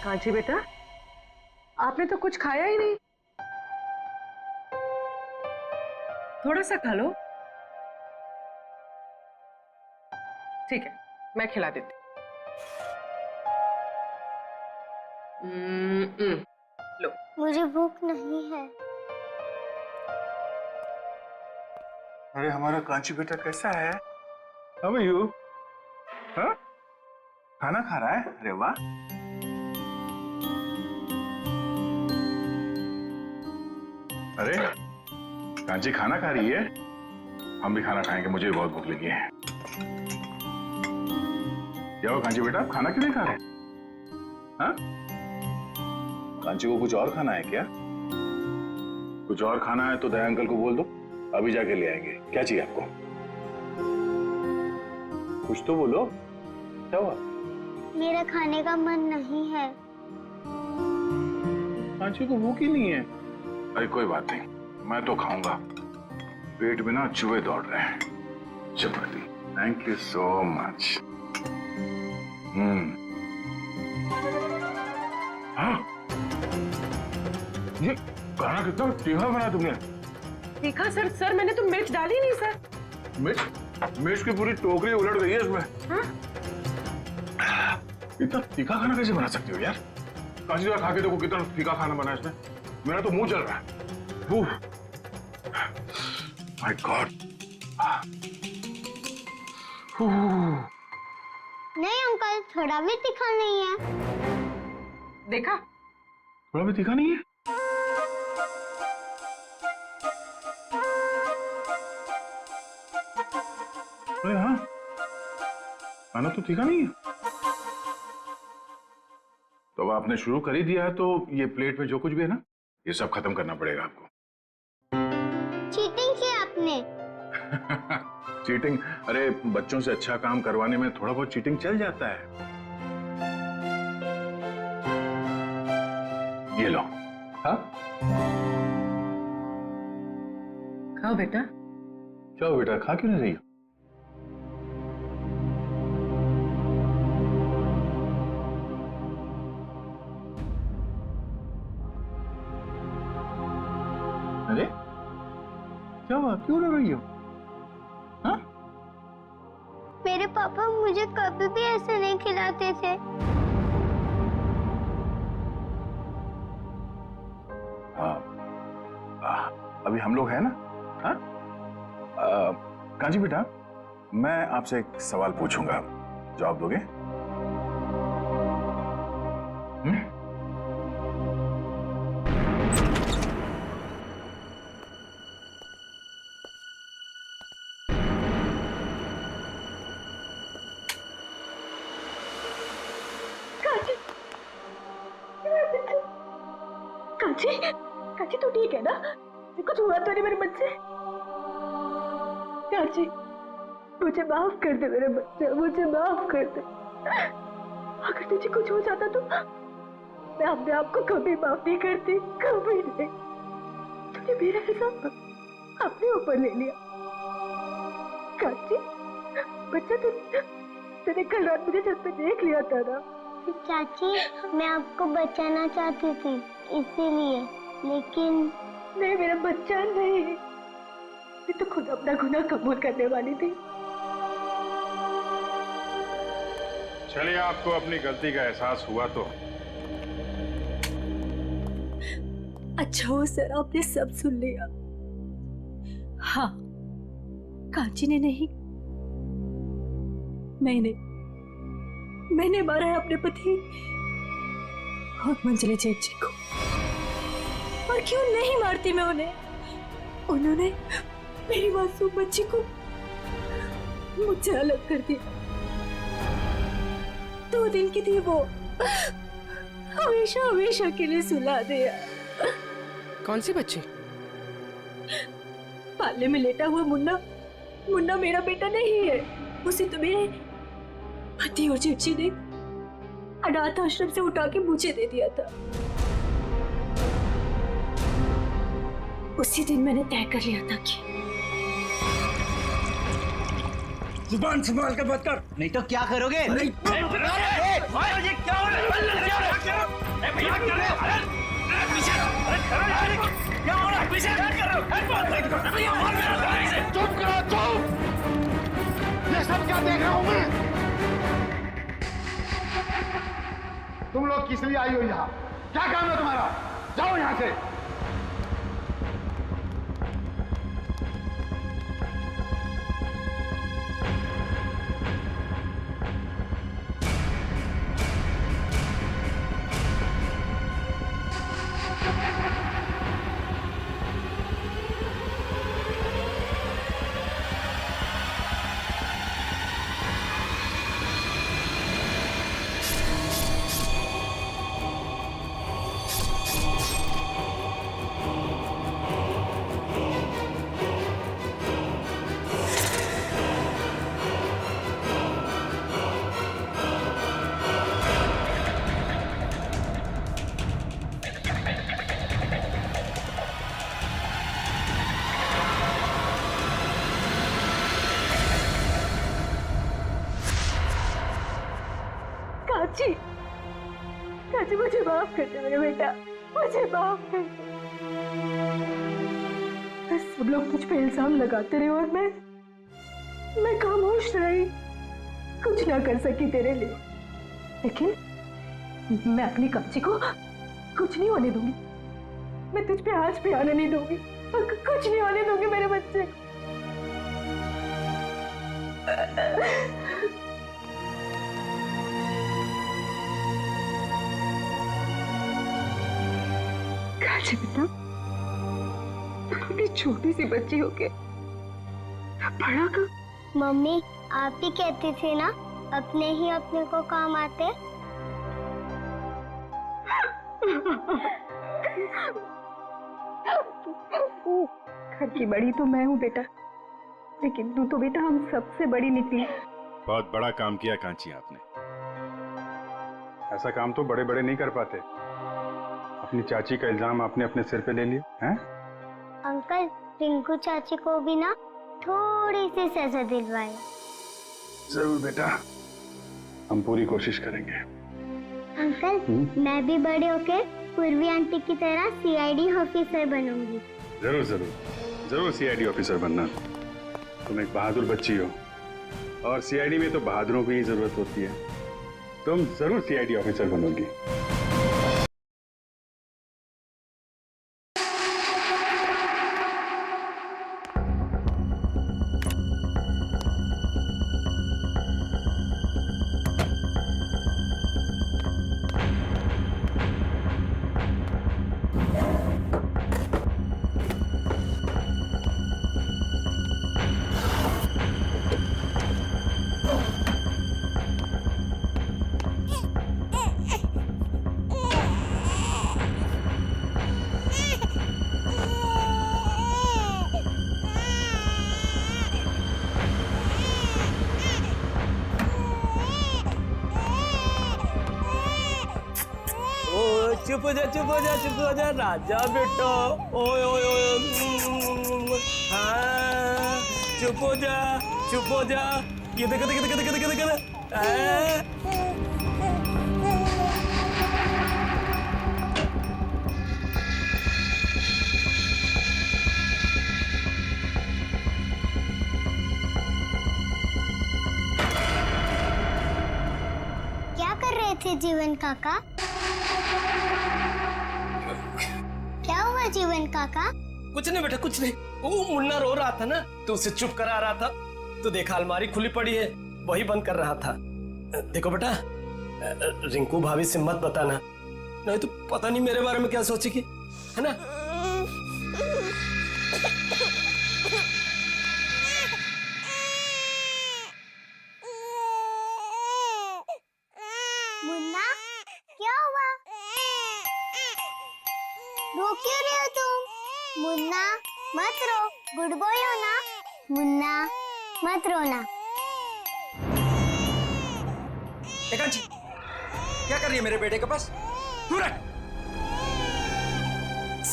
कांची बेटा, आपने तो कुछ खाया ही नहीं। थोड़ा सा खा लो। ठीक है, मैं खिला देती हूँ। लो। मुझे भूख नहीं है। अरे हमारा कांची बेटा कैसा है? How are you? हाँ? खाना खा रहा है? अरे वाह। अरे कांची खाना खा रही है? हम भी खाना खाएंगे, मुझे भी बहुत भूख लगी है। क्या हुआ कांची बेटा, आप खाना क्यों नहीं खा रहे? हाँ? कांची को कुछ और खाना है क्या? कुछ और खाना है तो दया अंकल को बोल दो, अभी जाके ले आएंगे। क्या चाहिए आपको? कुछ तो बोलो, क्या हुआ? मेरा खाने का मन नहीं है। कांची को भूख ही नहीं है। अरे कोई बात नहीं, मैं तो खाऊंगा। पेट में ना चूहे दौड़ रहे हैं। चपाती, थैंक यू सो मच। हाँ, ये खाना कितना तीखा बना तुमने? तीखा सर? सर मैंने तो मिर्च डाली नहीं सर। मिर्च की पूरी टोकरी उलट गई है इसमें। हाँ? इतना तीखा खाना कैसे बना सकती हो यार? कांची जरा खा के देखो कितना तीखा खाना बना है इसमें। मेरा तो मुंह जल रहा है। My God. नहीं अंकल, थोड़ा भी तीखा नहीं है। देखा? थोड़ा भी तीखा नहीं है? अरे हाँ, खाना तो तीखा नहीं है। तो अब आपने शुरू कर ही दिया है तो ये प्लेट में जो कुछ भी है ना, ये सब खत्म करना पड़ेगा आपको। चीटिंग की आपने। चीटिंग? अरे बच्चों से अच्छा काम करवाने में थोड़ा बहुत चीटिंग चल जाता है। ये लो। हाँ, खाओ बेटा। क्या हो बेटा, खा क्यों नहीं रही हो? अरे क्या हुआ, क्यों रो रही हो? हाँ? मेरे पापा मुझे कभी भी ऐसे नहीं खिलाते थे। अभी हम लोग हैं ना? हाँ? कांची बेटा, मैं आपसे एक सवाल पूछूंगा, जवाब दोगे? कांची, कांची तो ठीक है ना? कुछ हुआ तो नहीं मेरे बच्चे? कांची, मुझे माफ कर दे मेरे बच्चे, मुझे माफ कर दे। अगर तुझे कुछ हो जाता तो मैं अपने आप को कभी माफ नहीं करती, कभी नहीं। तूने मेरा हिसाब अपने ऊपर ले लिया। कांची, बच्चा तूने कल रात मुझे छत पे देख लिया था ना? चाची, मैं आपको बचाना चाहती थी इसीलिए, लेकिन नहीं मेरा बच्चा नहीं। मैं तो खुद अपना गुनाह कबूल करने वाली थी। चलिए, आपको अपनी गलती का एहसास हुआ तो अच्छा हो सर, आपने सब सुन लिया। हाँ, कांची ने नहीं, मैंने मारा है अपने पति और मंजले जेठ जी को। और क्यों नहीं मारती मैं उन्हें? उन्होंने मेरी मासूम बच्ची को मुझसे अलग कर दिया। 2 दिन की थी वो, हमेशा हमेशा के लिए सुला दिया। कौन सी बच्ची? पालने में लेटा हुआ मुन्ना मेरा बेटा नहीं है। उसे तो मेरे पति और जेठ जी ने अनाथ आश्रम से उठा के मुझे दे दिया था। उसी दिन मैंने तय कर लिया था कि जुबान संभाल कर बात कर, नहीं तो क्या करोगे? नहीं, ये क्या हो रहा है? चुप करो, चुप। ये सब क्या देख रहा हूं मैं? तुम लोग किस लिए आई हो यहाँ? क्या काम है तुम्हारा? जाओ यहाँ से। काची, काची मुझे माफ कर दे मेरे बेटा, मुझे माफ कर दे। बस सब लोग मुझ पे इल्जाम लगाते रहे और मैं खामोश रही, कुछ ना कर सकी तेरे लिए। लेकिन मैं अपनी काची को कुछ नहीं होने दूंगी। मैं तुझ पे आज भी आने नहीं दूंगी, कुछ नहीं होने दूंगी मेरे बच्चे को। काची बेटा, अपनी छोटी सी बच्ची होके बड़ा का। मम्मी आप ही कहती थी ना अपने ही अपने को काम आते। घर की बड़ी तो मैं हूँ बेटा, लेकिन तू तो बेटा हम सबसे बड़ी निकली। बहुत बड़ा काम किया कांची आपने। ऐसा काम तो बड़े बड़े नहीं कर पाते। अपनी चाची का इल्जाम आपने अपने सिर पे ले लिया हैं? अंकल रिंकू चाची को भी ना थोड़ी सी सजा दिलवाए। जरूर बेटा, हम पूरी कोशिश करेंगे। अंकल मैं भी बड़े होके पूर्वी आंटी की तरह सीआईडी ऑफिसर बनूंगी। जरूर जरूर जरूर सीआईडी ऑफिसर बनना। तुम एक बहादुर बच्ची हो और सीआईडी में तो बहादुरों की ही जरूरत होती है। तुम जरूर सीआईडी ऑफिसर बनोगी। चुप हो जा, चुप हो जा, चुप हो जा राजा बेटा। ओए ओए ओए, हाँ चुप हो जा, चुप हो जा। ये देखो देखो देखो देखो देखो देखो। क्या कर रहे थे जीवन काका? क्या हुआ जीवन काका? कुछ नहीं बेटा, कुछ नहीं। वो मुन्ना रो रहा था ना, तो उसे चुप करा रहा था। तो देखा अलमारी खुली पड़ी है, वही बंद कर रहा था। देखो बेटा, रिंकू भाभी से मत बताना, नहीं तो पता नहीं मेरे बारे में क्या सोचेगी, है ना? मुन्ना क्या हुआ? रो क्यों रहे हो तुम? मुन्ना मत रो, गुड बॉय हो ना। मुन्ना मत रोना। कांची, क्या कर रही है मेरे बेटे के पास? दूर रह।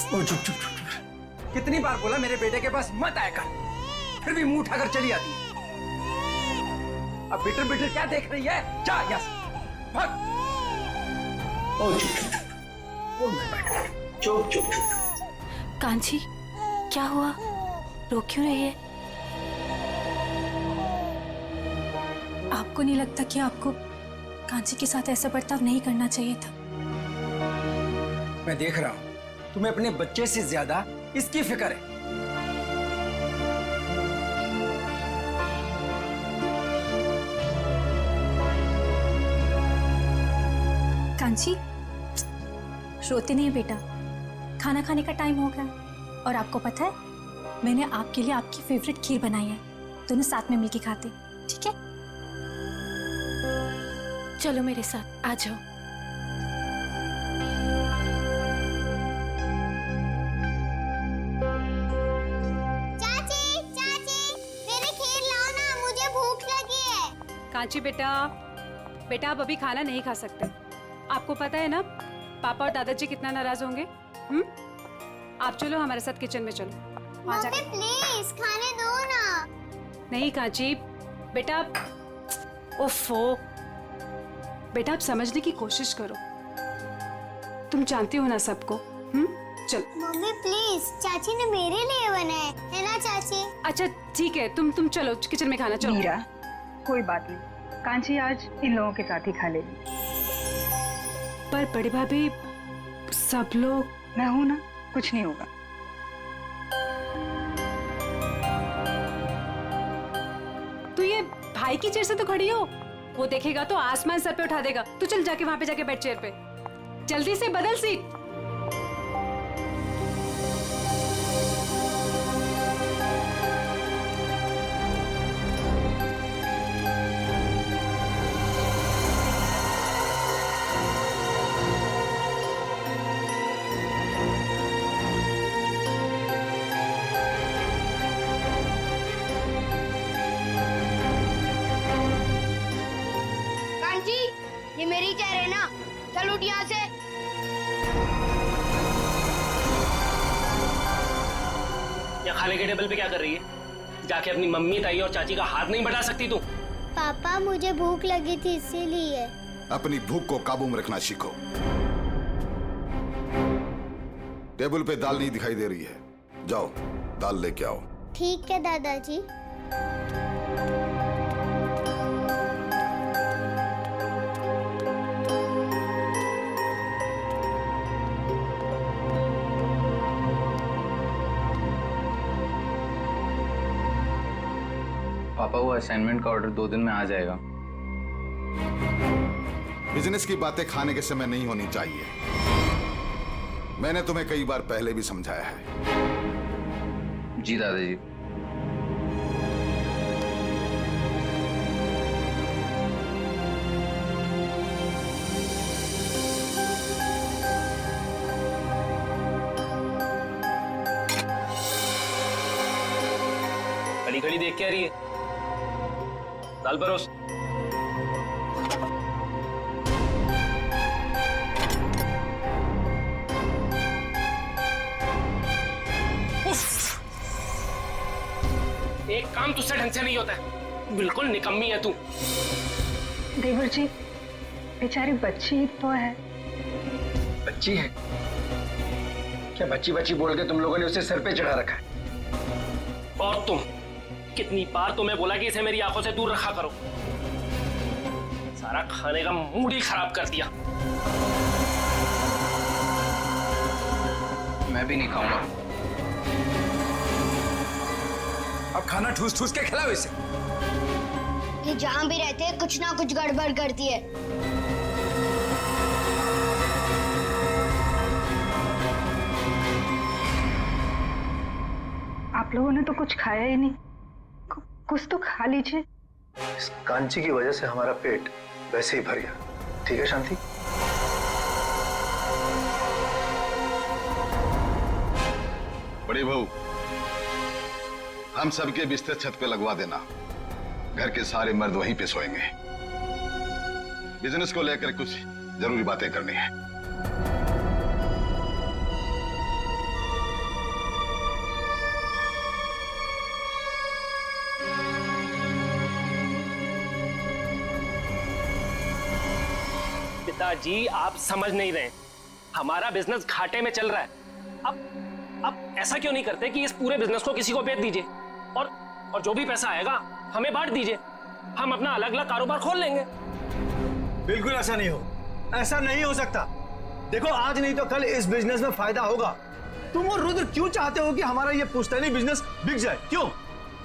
चुप चुप चुप चुप। कितनी बार बोला मेरे बेटे के पास मत आया कर, फिर भी मुंह उठाकर चली आती है। अब बिटर बिटर क्या देख रही है? जा यहाँ से, भाग। चुप चुप चुप। वो मैं बैठ। चुप चुप चुप। कांची, क्या हुआ? रो क्यों रही है? आपको नहीं लगता कि आपको कांची के साथ ऐसा बर्ताव नहीं करना चाहिए था? मैं देख रहा हूं तुम्हें अपने बच्चे से ज्यादा इसकी फिक्र है। कांची, रोते नहीं बेटा, खाना खाने का टाइम हो गया। और आपको पता है, मैंने आपके लिए आपकी फेवरेट खीर बनाई है, दोनों साथ में मिलके खाते, ठीक है? चलो मेरे साथ, आ जाओ। चाची चाची मेरी खीर लाओ ना, मुझे भूख लगी है। कांची बेटा, बेटा आप अभी खाना नहीं खा सकते। आपको पता है ना पापा और दादाजी कितना नाराज होंगे। आप चलो हमारे साथ किचन में चलो। वहाँ मम्मी जाके प्लीज खाने दो ना। नहीं कांची बेटा, ओफो बेटा, आप समझने की कोशिश करो, तुम जानती हो ना सबको। चलो मम्मी प्लीज, चाची ने मेरे लिए बनाए है ना चाची। अच्छा ठीक है, तुम चलो किचन में खाना चलो। मीरा, कोई बात नहीं, कांची आज इन लोगों के साथ ही खा लेगी। पर बड़ी भाभी, सब लोग। मैं हूं ना, कुछ नहीं होगा। तो ये भाई की चेयर से तो खड़ी हो, वो देखेगा तो आसमान सर पे उठा देगा। तू चल जाके वहां पे जाके बैठ चेयर पे, जल्दी से बदल सीट। कांची, ये मेरी चेयर है ना, चल उठ यहाँ से। या खाने के टेबल पे क्या कर रही है? जाके अपनी मम्मी, ताई और चाची का हाथ नहीं बढ़ा सकती तू? पापा मुझे भूख लगी थी इसीलिए। अपनी भूख को काबू में रखना सीखो। टेबल पे दाल नहीं दिखाई दे रही है, जाओ दाल लेके आओ। ठीक है दादाजी। पापा, वो असाइनमेंट का ऑर्डर 2 दिन में आ जाएगा। बिजनेस की बातें खाने के समय नहीं होनी चाहिए। मैंने तुम्हें कई बार पहले भी समझाया है। जी दादाजी। खड़ी खड़ी देख के आ रही है, दाल परोस। एक काम तुझसे ढंग से नहीं होता है, बिल्कुल निकम्मी है तू। देवर जी, बेचारी बच्ची तो है। बच्ची है क्या? बच्ची बच्ची बोल के तुम लोगों ने उसे सर पे चढ़ा रखा है। और तुम, कितनी बार तुम्हें बोला कि इसे मेरी आंखों से दूर रखा करो। सारा खाने का मूड ही खराब कर दिया। मैं भी नहीं खाऊंगा। अब खाना ठूस ठूस के खिलाओ इसे। ये जहाँ भी रहते हैं कुछ ना कुछ गड़बड़ करती है। आप लोगों ने तो कुछ खाया ही नहीं, कुछ तो खा लीजिए। इस कांची की वजह से हमारा पेट वैसे ही भर गया। ठीक है शांति? बड़ी बहू, हम सबके बिस्तर छत पे लगवा देना। घर के सारे मर्द वहीं पे सोएंगे। बिजनेस को लेकर कुछ जरूरी बातें करनी है। पिताजी, आप समझ नहीं रहे। हमारा बिजनेस घाटे में चल रहा है। अब ऐसा क्यों नहीं करते कि इस पूरे बिजनेस को किसी को बेच दीजिए और जो भी पैसा आएगा हमें बांट दीजिए, हम अपना अलग अलग कारोबार खोल लेंगे। बिल्कुल ऐसा नहीं हो, ऐसा नहीं हो सकता। देखो आज नहीं तो कल इस बिजनेस में फायदा होगा। तुम और रुद्र क्यों चाहते हो कि हमारा ये पुश्तैनी बिजनेस बिक जाए? क्यों?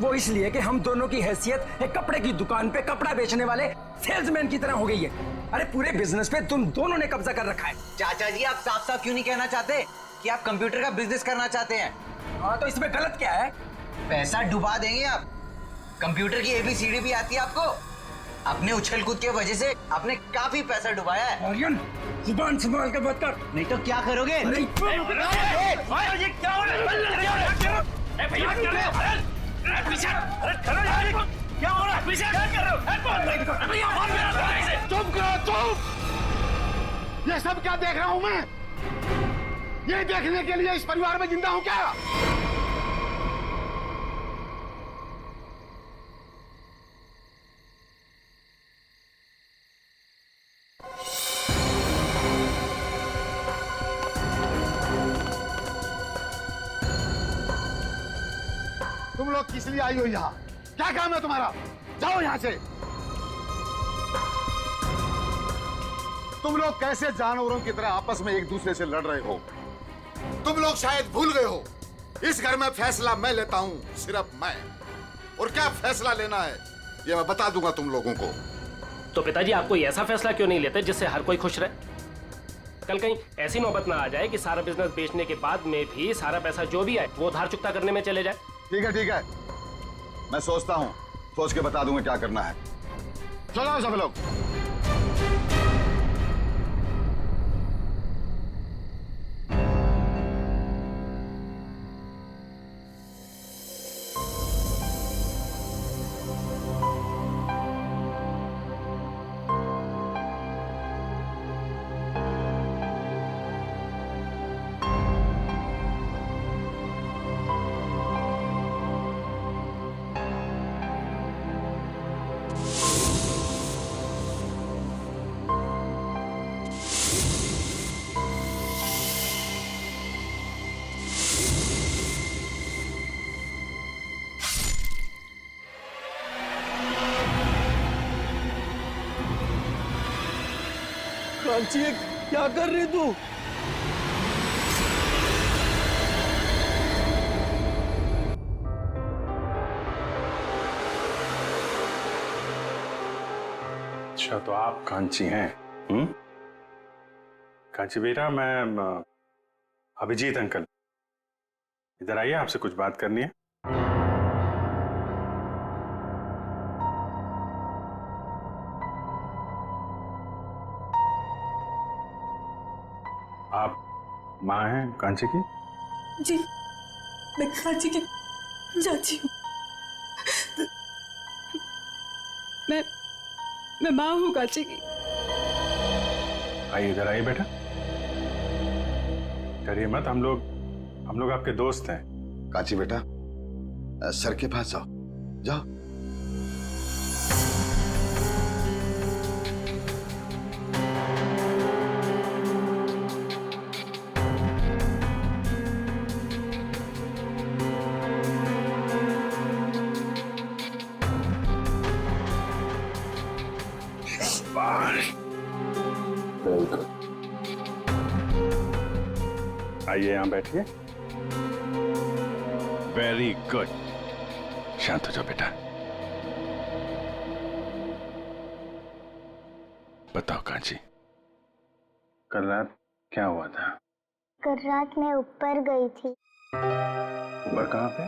वो इसलिए कि हम दोनों की हैसियत एक कपड़े की दुकान पे कपड़ा बेचने वाले सेल्समैन की तरह हो गई है। अरे पूरे बिजनेस पे तुम दोनों ने कब्जा कर रखा है। चाचा जी आप साफ साफ क्यों नहीं कहना चाहते कि आप कंप्यूटर का बिजनेस करना चाहते हैं? हाँ तो इसमें गलत क्या है? पैसा डुबा देंगे आप। कंप्यूटर की एबीसीडी भी आती है आपको? अपने उछल कूद के वजह से आपने काफी पैसा डुबाया है। आर्यन जुबान संभाल कर बात कर, नहीं तो क्या करोगे? चुप करो, चुप! ये सब क्या देख रहा हूं मैं? ये देखने के लिए इस परिवार में जिंदा हूं क्या? तुम लोग किस लिए आई हो यहाँ? क्या काम है तुम्हारा? जाओ यहाँ से। तुम लोग कैसे जानवरों की तरह आपस में एक दूसरे से लड़ रहे हो? तुम लोग शायद भूल गए हो, इस घर में फैसला मैं लेता हूँ, सिर्फ मैं। और क्या फैसला लेना है ये मैं बता दूंगा तुम लोगों को। तो पिताजी आप कोई ऐसा फैसला क्यों नहीं लेते जिससे हर कोई खुश रहे? कल कहीं ऐसी नौबत ना आ जाए कि सारा बिजनेस बेचने के बाद में भी सारा पैसा जो भी आए वो उधार चुकता करने में चले जाए। ठीक है, ठीक है, मैं सोचता हूँ, सोच के बता दूंगा क्या करना है। चलो सब लोग। कांची क्या कर रही तू? अच्छा तो आप कांची हैं? कांची बेटा, मैं अभिजीत अंकल, इधर आइए, आपसे कुछ बात करनी है। आप माँ हैं कांची की? जी, मैं कांची की चाची हूँ। मैं माँ हूँ कांची की। आइए इधर आइए बेटा, डरिए मत, हम लोग आपके दोस्त हैं। कांची बेटा, सर के पास जाओ, जाओ। आइए यहाँ बैठिए। वेरी गुड, शांत हो जाओ बेटा। बताओ कांची, कल रात क्या हुआ था? कल रात मैं ऊपर गई थी। ऊपर कहाँ पे?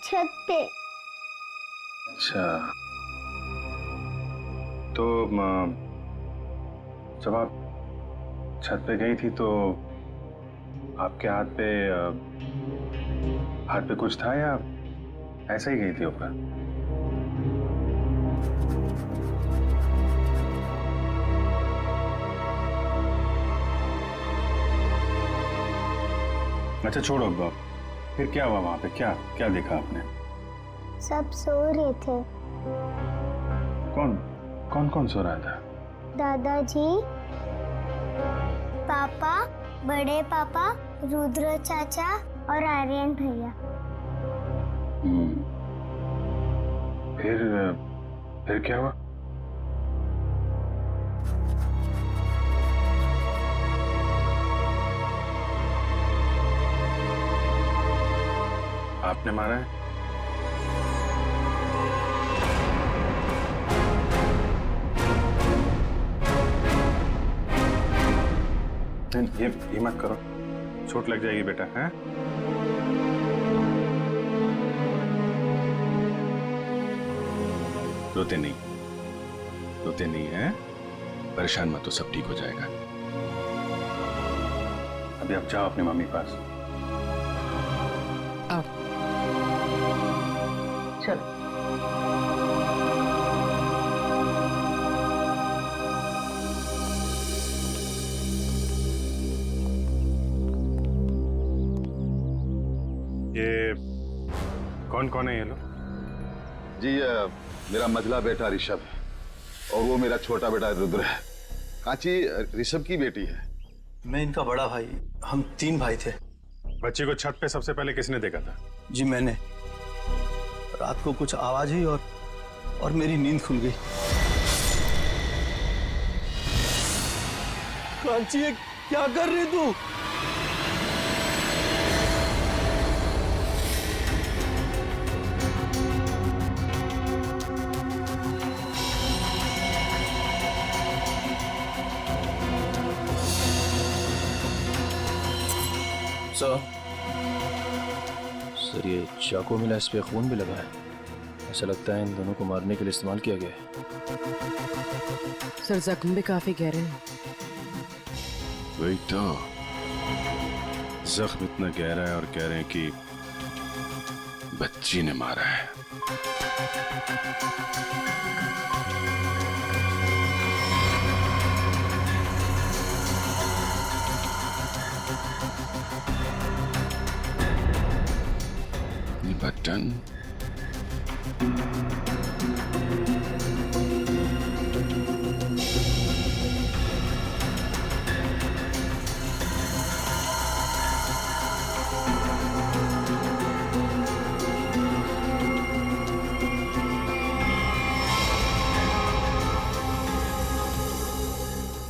छत पे। अच्छा, तो जब आप छत पे गई थी तो आपके हाथ पे कुछ था या ऐसे ही गई थी ऊपर? अच्छा छोड़ो, फिर क्या हुआ वहां पे? क्या देखा आपने? सब सो रहे थे। कौन सो रहा था? दादाजी, पापा, बड़े पापा, रुद्र चाचा और आर्यन भैया। फिर क्या हुआ? आपने मारा है? ये मत करो, चोट लग जाएगी बेटा। हैं? रोते नहीं हैं? परेशान मत हो, सब ठीक हो जाएगा। अभी आप जाओ अपनी मम्मी के पास। आओ चलो। ये कौन है ये लोग? जी मेरा मझला बेटा ऋषभ है और वो मेरा छोटा बेटा रुद्र है। कांची ऋषभ की बेटी है। मैं इनका बड़ा भाई, हम 3 भाई थे। बच्ची को छत पे सबसे पहले किसने देखा था? जी मैंने। रात को कुछ आवाज हुई और मेरी नींद खुल गई। कांची ये क्या कर रही तू? सर ये चाकू मिला, इस पे खून भी लगा है। ऐसा लगता है इन दोनों को मारने के लिए इस्तेमाल किया गया है। सर जख्म भी काफी गहरे हैं। वही तो, जख्म इतना गहरा है और कह रहे हैं कि बच्ची ने मारा है। बटन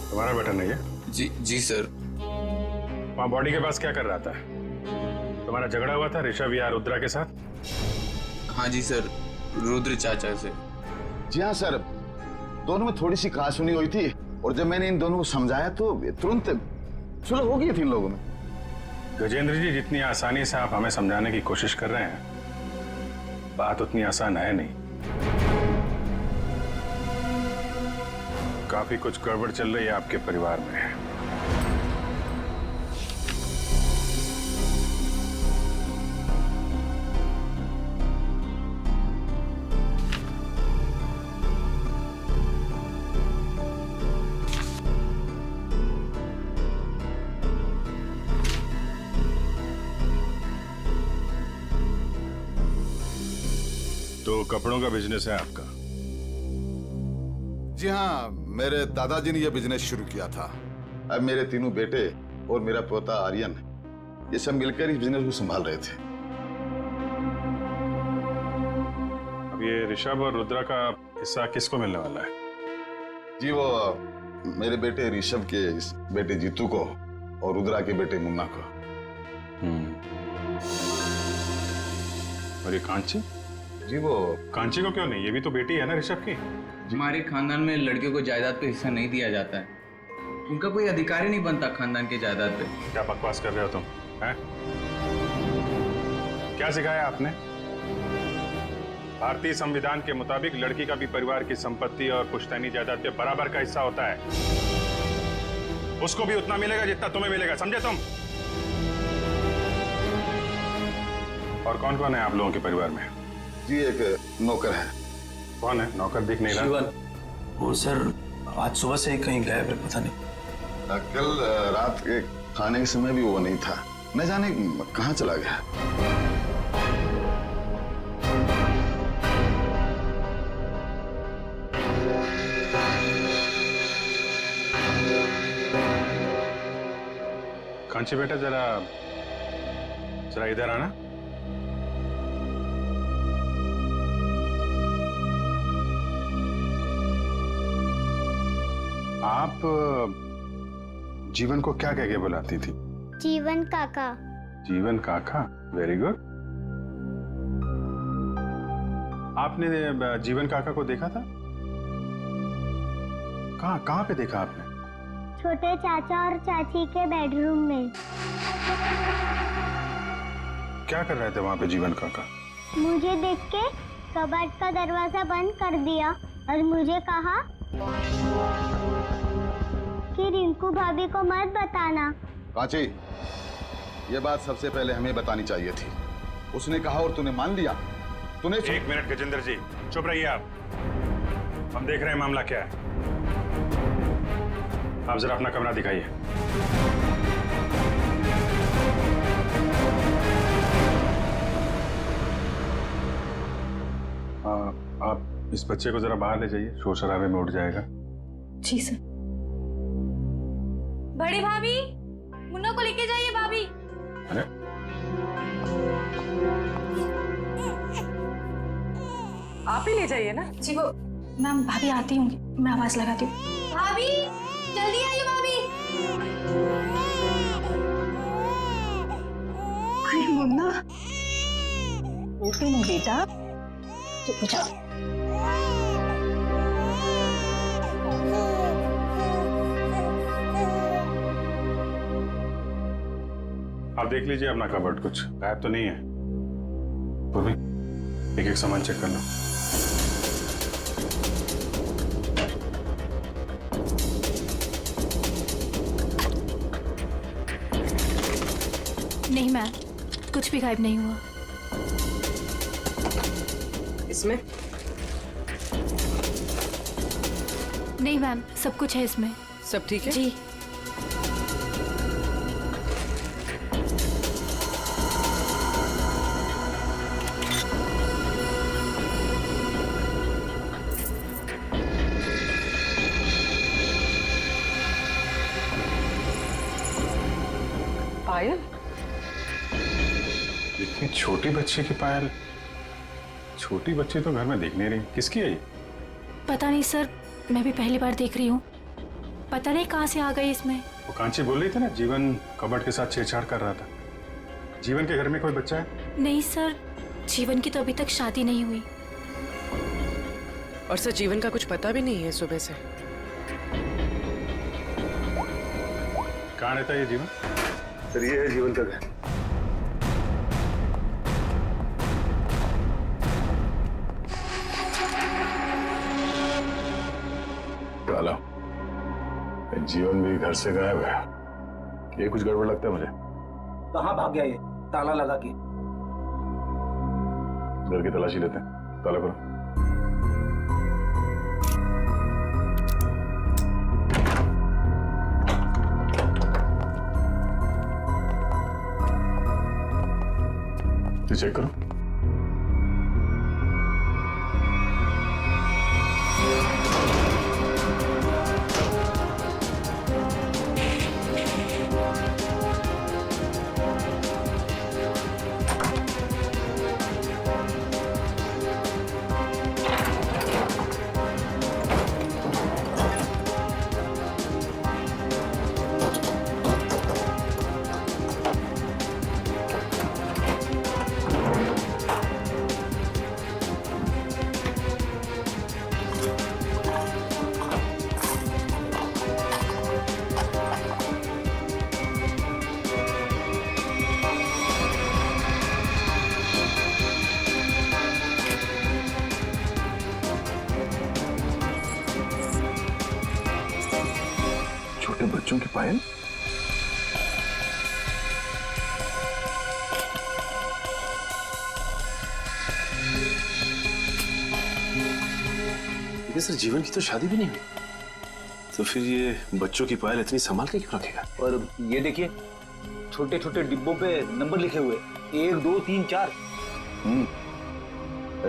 तुम्हारा बटन नहीं है? जी सर। वहां बॉडी के पास क्या कर रहा था? तुम्हारा झगड़ा हुआ था ऋषभ या रुद्रा के साथ? हाँ जी सर, रुद्र चाचा से। जी हाँ सर, दोनों में थोड़ी सी कहासुनी हुई थी और जब मैंने इन दोनों को समझाया तो तुरंत सुलह हो गई थी इन लोगों में। गजेंद्र जी, जितनी आसानी से आप हमें समझाने की कोशिश कर रहे हैं, बात उतनी आसान है नहीं। काफी कुछ गड़बड़ चल रही है आपके परिवार में। तो कपड़ों का बिजनेस है आपका? जी हाँ, मेरे दादाजी ने यह बिजनेस शुरू किया था। अब मेरे तीनों बेटे और मेरा पोता आर्यन, ये सब मिलकर इस बिजनेस को संभाल रहे थे। अब ये ऋषभ और रुद्रा का हिस्सा किसको मिलने वाला है? जी वो मेरे बेटे ऋषभ के बेटे जीतू को और रुद्रा के बेटे मुन्ना को। और ये कांची? जी वो कांची को क्यों नहीं? ये भी तो बेटी है ना ऋषभ की। हमारे खानदान में लड़कियों को जायदाद पे हिस्सा नहीं दिया जाता है। उनका कोई अधिकार ही नहीं बनता खानदान के जायदाद पे। क्या बकवास कर रहे हो तुम? हैं? क्या सिखाया आपने? भारतीय संविधान के मुताबिक लड़की का भी परिवार की संपत्ति और पुश्तैनी जायदाद पे बराबर का हिस्सा होता है। उसको भी उतना मिलेगा जितना तुम्हें मिलेगा, समझे तुम? और कौन कौन है आप लोगों के परिवार में? जी एक नौकर है। कौन है नौकर? दिख नहीं रहा। शिवन, वो सर आज सुबह से ही कहीं गायब है, पता नहीं। कल रात के खाने के समय भी वो नहीं था, न जाने कहाँ चला गया। कांची बेटा जरा जरा इधर आना। आप जीवन को क्या कह के बुलाती थी? जीवन काका। जीवन काका, वेरी गुड। आपने जीवन काका को देखा था? कहाँ पे देखा आपने? छोटे चाचा और चाची के बेडरूम में। क्या कर रहे थे वहां पे जीवन काका? मुझे देख के कबाड़ का दरवाजा बंद कर दिया और मुझे कहा कि रिंकू भाभी को मत बताना। कांची, ये बात सबसे पहले हमें बतानी चाहिए थी। उसने कहा और तूने मान लिया। तूने एक मिनट गजेंद्र जी, चुप रहिए आप। हम देख रहे हैं मामला क्या है। आप जरा अपना कमरा दिखाइए। आप इस बच्चे को जरा बाहर ले जाइए, शोर शराबे में उठ जाएगा। जी सर। बड़ी भाभी, मुन्ना को लेके जाइए भाभी। अरे आप ही ले जाइए ना। जी वो मैम, भाभी आती होंगी, मैं आवाज लगाती हूँ। भाभी जल्दी आइए भाभी। अरे मुन्ना, तुम बेटा चुप हो जाओ। आप देख लीजिए अपना कबर्ड, कुछ गायब तो नहीं है। पूर्वी, एक एक सामान चेक कर लो। नहीं मैम, कुछ भी गायब नहीं हुआ। इसमें? नहीं मैम, सब कुछ है इसमें। सब ठीक है? जी। पायल? इतनी छोटी बच्ची की पायल? छोटी बच्ची तो घर में दिख नहीं रही, किसकी है ये? पता नहीं सर, मैं भी पहली बार देख रही हूँ। पता नहीं कहाँ से आ गई इसमें। वो कांची बोल रही थी ना, जीवन कबर्ड के साथ छेड़छाड़ कर रहा था। जीवन के घर में कोई बच्चा है? नहीं सर, जीवन की तो अभी तक शादी नहीं हुई। और सर जीवन का कुछ पता भी नहीं है सुबह से। कहाँ रहता है ये जीवन? सर ये है जीवन का घर। चलो, जीवन भी घर से गायब है। ये कुछ गड़बड़ लगता है मुझे। कहाँ भाग गया ये ताला लगा के? घर की तलाशी लेते हैं, ताला करो। चेक करो। छोटे बच्चों की पायल? सर जीवन की तो शादी भी नहीं हुई, तो फिर ये बच्चों की पायल इतनी संभाल के क्यों रखेगा? और ये देखिए, छोटे छोटे डिब्बों पे नंबर लिखे हुए, 1 2 3 4।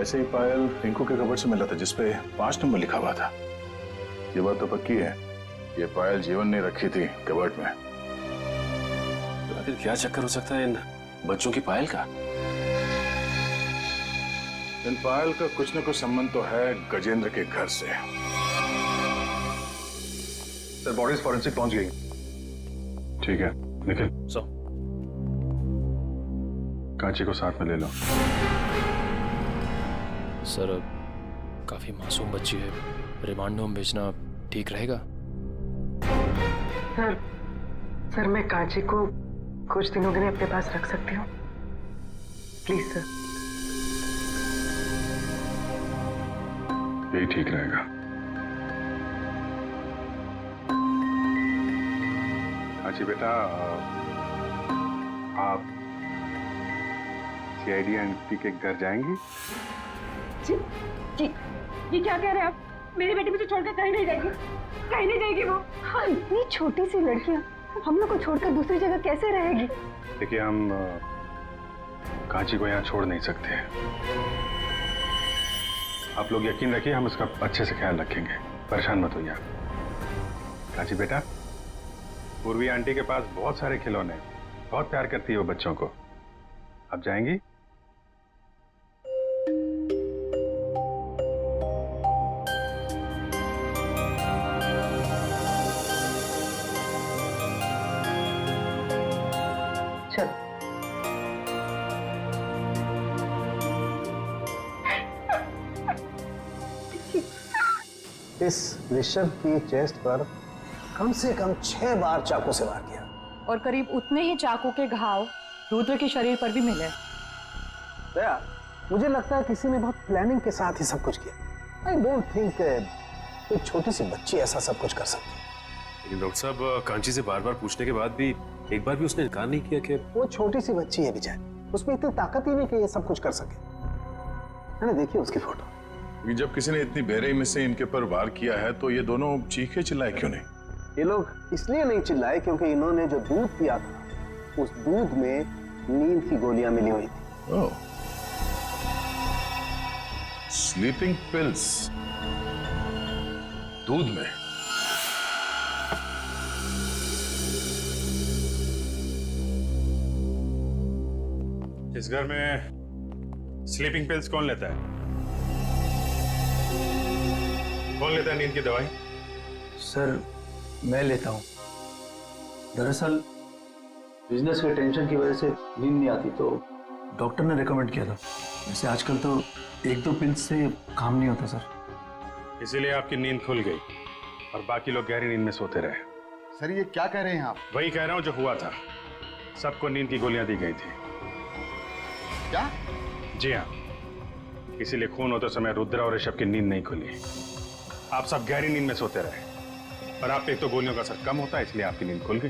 ऐसे ही पायल रिंकू के कबर्ड से मिला था, जिसपे 5 नंबर लिखा हुआ था। ये बात तो पक्की है, ये पायल जीवन ने रखी थी कबर्ड में। आखिर क्या चक्कर हो सकता है इन बच्चों की पायल का? इन पायल का कुछ न कुछ संबंध तो है गजेंद्र के घर से। सर बॉडीज फॉरेंसिक पहुंच गई। ठीक है निखिल, सर कांची को साथ में ले लो। सर काफी मासूम बच्ची है, रिमांड होम भेजना ठीक रहेगा? सर मैं कांची को कुछ दिनों के लिए अपने पास रख सकती हूँ, प्लीज सर। यही ठीक रहेगा। कांची बेटा, आप सीआईडी आंटी के घर जाएंगी? जी जी, ये क्या कह रहे हैं आप? मेरी बेटी मुझे छोड़कर कहीं नहीं जाएगी, कहीं नहीं जाएगी वो। हाँ, इतनी छोटी सी लड़कियां हम लोग को छोड़कर दूसरी जगह कैसे रहेगी? देखिए, हम कांची को यहाँ छोड़ नहीं सकते। आप लोग यकीन रखिए, हम उसका अच्छे से ख्याल रखेंगे, परेशान मत होइए। कांची बेटा, पूर्वी आंटी के पास बहुत सारे खिलौने, बहुत प्यार करती है वो बच्चों को। आप जाएंगी? चलो इस ऋषभ की चेस्ट पर कम से कम 6 बार चाकू से वार किया और करीब उतने ही चाकू के घाव रुद्र के शरीर पर भी मिले। दया, मुझे लगता है किसी ने बहुत प्लानिंग के साथ ही सब कुछ किया। आई डोंट थिंक एक छोटी सी बच्ची ऐसा सब कुछ कर सकती है। लेकिन डॉक्टर साहब, कांची से बार बार पूछने के बाद भी एक बार भी उसने इनकार नहीं किया कि वो छोटी सी बच्ची है विजय, उसमें इतनी ताकत ही नहीं कि ये सब कुछ कर सके। मैंने देखी उसकी फोटो। जब किसी ने इतनी बेरहमी से इनके ऊपर वार किया है तो ये दोनों चीखे चिल्लाए क्यों नहीं? ये लोग इसलिए नहीं चिल्लाए क्योंकि इन्होंने जो दूध पिया था उस दूध में नींद की गोलियां मिली हुई थी। ओह, स्लीपिंग पिल्स दूध में। इस घर में स्लीपिंग पिल्स कौन लेता है? कौन लेता है नींद की दवाई? सर मैं लेता हूँ। दरअसल बिजनेस के टेंशन की वजह से नींद नहीं आती तो डॉक्टर ने रिकमेंड किया था। वैसे आजकल तो 1-2 पिल्स से काम नहीं होता सर। इसीलिए आपकी नींद खुल गई और बाकी लोग गहरी नींद में सोते रहे। सर ये क्या कह रहे हैं आप? वही कह रहा हूं जो हुआ था। सबको नींद की गोलियां दी गई थी। क्या? जी हाँ, इसीलिए खून होते समय रुद्र और ऋषभ की नींद नहीं खुली। आप सब गहरी नींद में सोते रहे और आप पे तो गोलियों का असर कम होता है, इसलिए आपकी नींद खुल गई।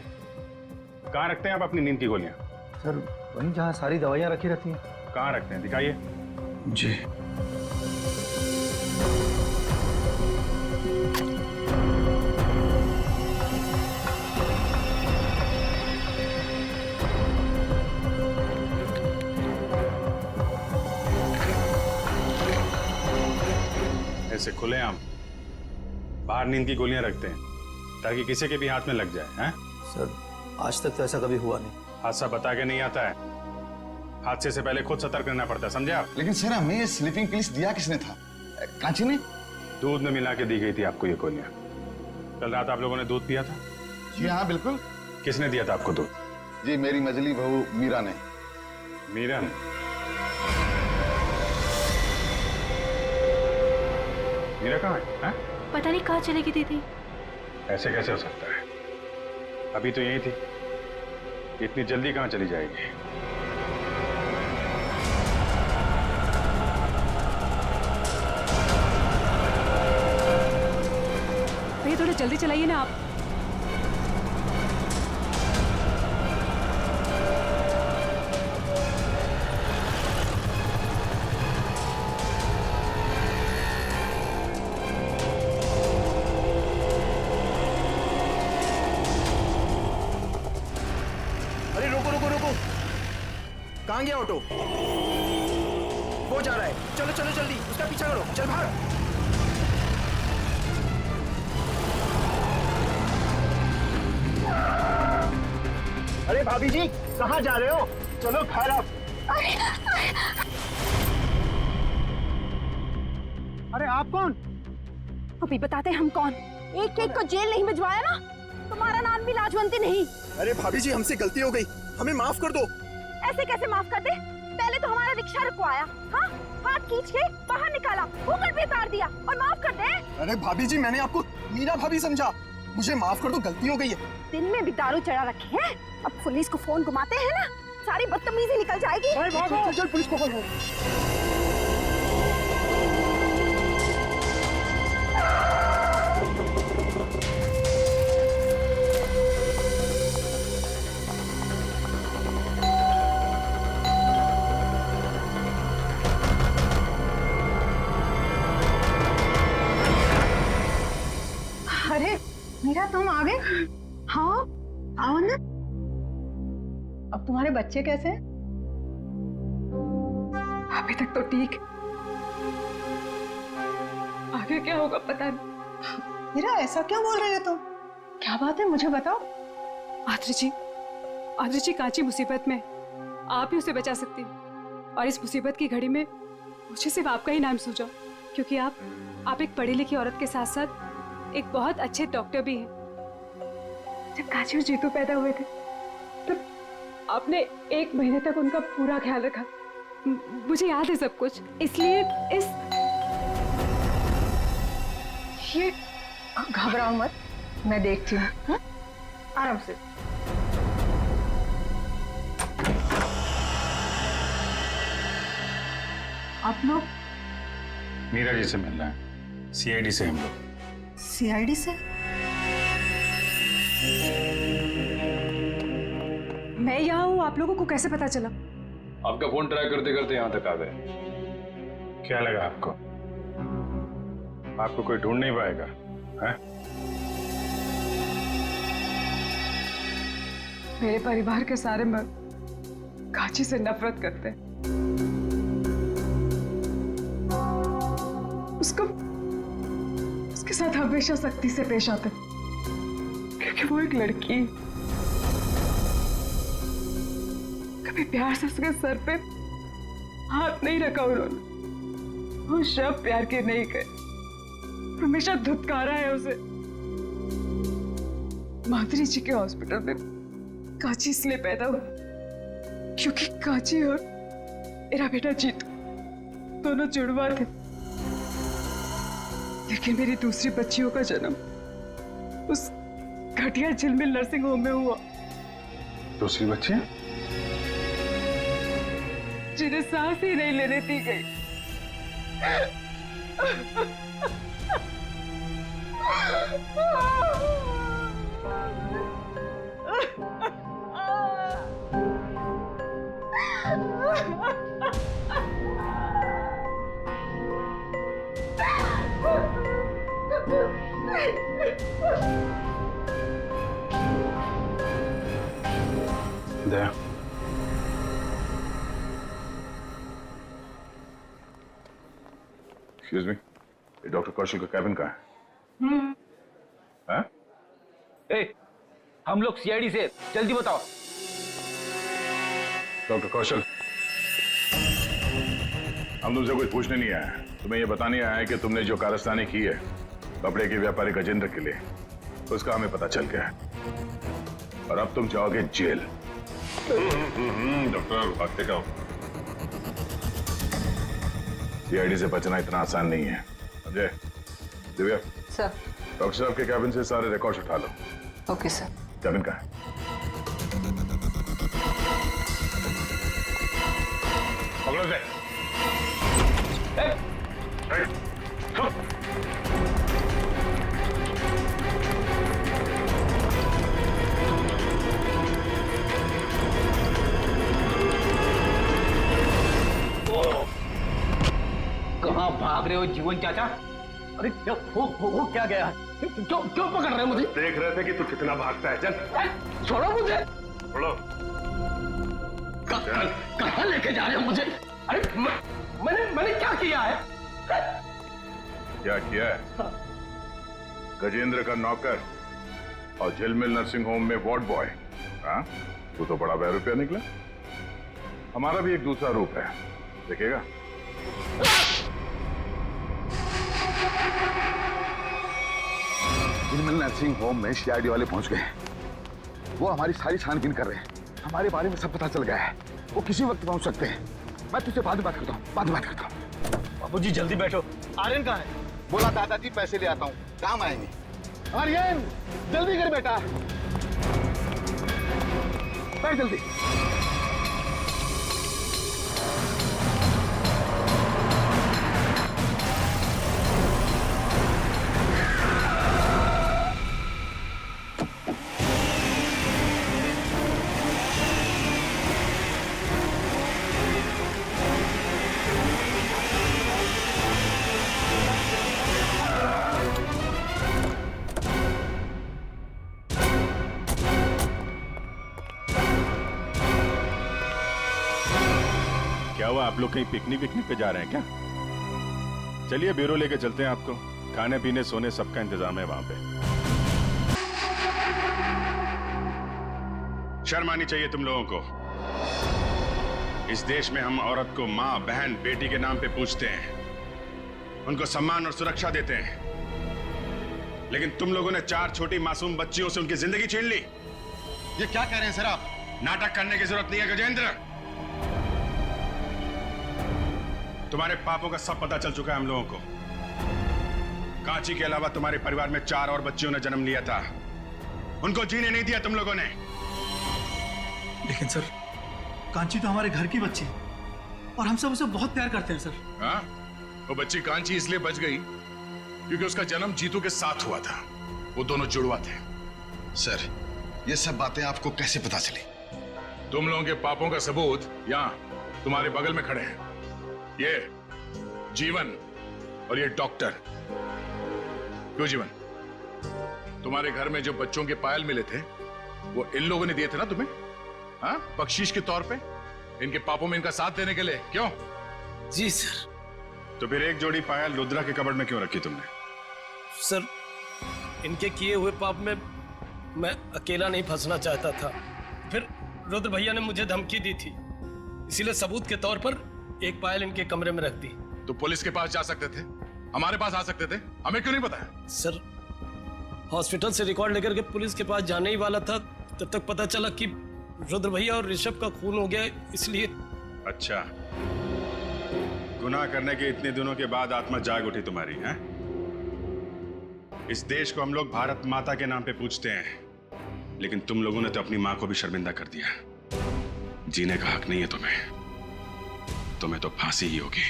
कहाँ रखते हैं आप अपनी नींद की गोलियां? सर वहीं जहाँ सारी दवाइयाँ रखी रहती हैं। कहाँ रखते हैं, दिखाइए। जी ऐसे खुलेआम बाहर नींद की गोलियां रखते हैं ताकि किसी के भी हाथ में लग जाए। हैं? सर आज तक तो ऐसा कभी हुआ नहीं। हादसा बता के नहीं आता है, हादसे से पहले खुद सतर्क रहना पड़ता है, समझे आप? लेकिन सर हमें ये स्लीपिंग पिल्स दिया किसने था? कांची ने? दूध में मिला के दी गई थी आपको ये गोलियां। कल रात आप लोगों ने दूध पिया था? जी हाँ बिल्कुल। किसने दिया था आपको दूध? जी मेरी मजली बहू मीरा ने। मीरा ने? मीरा कहाँ है? पता नहीं कहाँ चली गई दीदी। ऐसे कैसे हो सकता है? अभी तो यही थी, इतनी जल्दी कहाँ चली जाएगी? भैया थोड़ा जल्दी चलाइए ना आप। अरे रुको रुको रुको, कहाँ गया ऑटो? वो जा रहा है, चलो चलो जल्दी उसका पीछा करो, चल भाग। अरे भाभी जी कहाँ जा रहे हो? चलो घर आप। अरे आप कौन? अभी बताते हम कौन। एक एक को जेल नहीं भिजवाया ना, तुम्हारा नाम भी लाजवंती नहीं। अरे भाभी जी हमसे गलती हो गई, हमें माफ कर दो। ऐसे कैसे माफ कर दे? पहले तो हमारा रिक्शा रुकवाया, हाँ, हाथ खींच के बाहर निकाला, ऊपर भी उतार दिया और माफ कर दे। अरे भाभी जी मैंने आपको मीरा भाभी समझा, मुझे माफ कर दो, गलती हो गई है। दिन में भी दारू चढ़ा रखे हैं, अब पुलिस को फोन घुमाते हैं ना, सारी बदतमीजी निकल जाएगी। चल पुलिस को फोन। अरे मीरा तुम आ गए? हाँ आओ ना। अब तुम्हारे बच्चे कैसे हैं? अभी तक तो ठीक, आगे क्या होगा पता नहीं। मीरा ऐसा क्यों बोल रहे हो तुम? क्या बात है मुझे बताओ। आदरी जी कांची मुसीबत में, आप ही उसे बचा सकती हैं। और इस मुसीबत की घड़ी में मुझे सिर्फ आपका ही नाम सूझा, क्योंकि आप एक पढ़ी लिखी औरत के साथ साथ एक बहुत अच्छे डॉक्टर भी हैं। जब कांची और जीतू पैदा हुए थे तब आपने 1 महीने तक उनका पूरा ख्याल रखा। मुझे याद है सब कुछ, इसलिए ये घबराओ मत, मैं देखती हूँ, आराम से। आप लोग मीरा जी से मिलना है, सीआईडी से हम लोग। सीआईडी से? मैं यहाँ हूँ, आप लोगों को कैसे पता चला? आपका फोन ट्रैक करते करते यहाँ तक आ गए। क्या लगा आपको? आपको कोई ढूंढ नहीं पाएगा, हैं? मेरे परिवार के सारे मर्द कांची से नफरत करते हैं। उसके साथ हमेशा सख्ती से पेश आते, क्योंकि वो एक लड़की। कभी प्यार से उसके सर पे हाथ नहीं रखा उन्होंने, वो शब्द प्यार के नहीं कहे, हमेशा धुतकारा है उसे। माधुरी जी के हॉस्पिटल में कांची इसलिए पैदा हुई क्योंकि कांची और मेरा बेटा जीतू दोनों जुड़वा थे, लेकिन मेरी दूसरी बच्चियों का जन्म उस घटिया झिलमिल नर्सिंग होम में हुआ। दूसरी बच्ची जिन्हें सांस ही नहीं लेने दी गई। दया, एक्सक्यूज मी, ये डॉक्टर कौशल का कैबिन कहाँ है? ए, हम लोग सीआईडी से, जल्दी बताओ। डॉक्टर कौशल, हम तुमसे कुछ पूछने नहीं आए हैं, तुम्हें यह बताने आया है कि तुमने जो कारस्तानी की है कपड़े के व्यापारी गजेंद्र के लिए, उसका हमें पता चल गया है और अब तुम जाओगे जेल। डॉक्टर भागते का सीआईडी से बचना इतना आसान नहीं है। अजय, दिव्या सर। डॉक्टर साहब के कैबिन से सारे रिकॉर्ड्स उठा लो। Okay sir. कैबिन कहाँ है? पकड़ो से। कहाँ भाग रहे हो जीवन चाचा? अरे क्या हो क्या गया? क्यों पकड़ रहे हो मुझे? देख रहे थे कि तू कितना भागता है। चल छोड़ो मुझे। छोड़ो। कहाँ लेके जा रहे हो मुझे? अरे मैंने क्या किया है? क्या किया है? गजेंद्र का नौकर और झिलमिल नर्सिंग होम में वार्ड बॉय। हाँ, तू तो बड़ा बहरूपिया निकला। हमारा भी एक दूसरा रूप है, देखेगा। झिलमिल नर्सिंग होम में सीआईडी वाले पहुंच गए। वो हमारी सारी छानबीन कर रहे हैं। हमारे बारे में सब पता चल गया है। वो किसी वक्त पहुंच सकते हैं। मैं तुझसे बाद में बात करता हूँ, बाद में बात करता हूँ। बाबूजी जल्दी बैठो। आर्यन कहाँ है? बोला दादाजी पैसे ले आता हूँ, काम आएंगे। आर्यन जल्दी कर बेटा, बैठ जल्दी। क्या हुआ, आप लोग कहीं पिकनिक पे जा रहे हैं क्या? चलिए ब्यूरो लेके चलते हैं आपको। खाने पीने सोने सबका इंतजाम है वहां पे। शर्म आनी चाहिए तुम लोगों को। इस देश में हम औरत को माँ, बहन, बेटी के नाम पे पूछते हैं, उनको सम्मान और सुरक्षा देते हैं। लेकिन तुम लोगों ने 4 छोटी मासूम बच्चियों से उनकी जिंदगी छीन ली। ये क्या कह रहे हैं सर आप? नाटक करने की जरूरत नहीं है गजेंद्र। तुम्हारे पापों का सब पता चल चुका है हम लोगों को। कांची के अलावा तुम्हारे परिवार में 4 और बच्चियों ने जन्म लिया था। उनको जीने नहीं दिया तुम लोगों ने। लेकिन सर, कांची तो हमारे घर की बच्ची है और हम सब उसे बहुत प्यार करते हैं सर। हाँ? वो बच्ची कांची इसलिए बच गई क्योंकि उसका जन्म जीतू के साथ हुआ था। वो दोनों जुड़वा थे। सर, ये सब बातें आपको कैसे पता चली? तुम लोगों के पापों का सबूत यहाँ तुम्हारे बगल में खड़े हैं। ये जीवन और ये डॉक्टर। क्यों जीवन, तुम्हारे घर में जो बच्चों के पायल मिले थे वो इन लोगों ने दिए थे ना तुम्हें? हाँ, बख्शीश के तौर पे इनके पापों में इनका साथ देने के लिए। क्यों? जी सर। तो फिर एक जोड़ी पायल रुद्रा के कबर्ड में क्यों रखी तुमने? सर, इनके किए हुए पाप में मैं अकेला नहीं फंसना चाहता था। फिर रुद्र भैया ने मुझे धमकी दी थी, इसीलिए सबूत के तौर पर एक पायल इनके कमरे में रख दी। तो पुलिस के पास जा सकते थे, हमारे पास आ सकते थे, हमें क्यों नहीं बताया? सर, हॉस्पिटल से रिकॉर्ड लेकर के पुलिस के पास जाने ही वाला था, तब तक पता चला कि रुद्र भैया और ऋषभ का खून हो गया, इसलिए। अच्छा, गुनाह करने के इतने दिनों के बाद आत्मा जाग उठी तुम्हारी है? इस देश को हम लोग भारत माता के नाम पे पूछते हैं, लेकिन तुम लोगों ने तो अपनी मां को भी शर्मिंदा कर दिया। जीने का हक नहीं है तुम्हें तो फांसी ही होगी।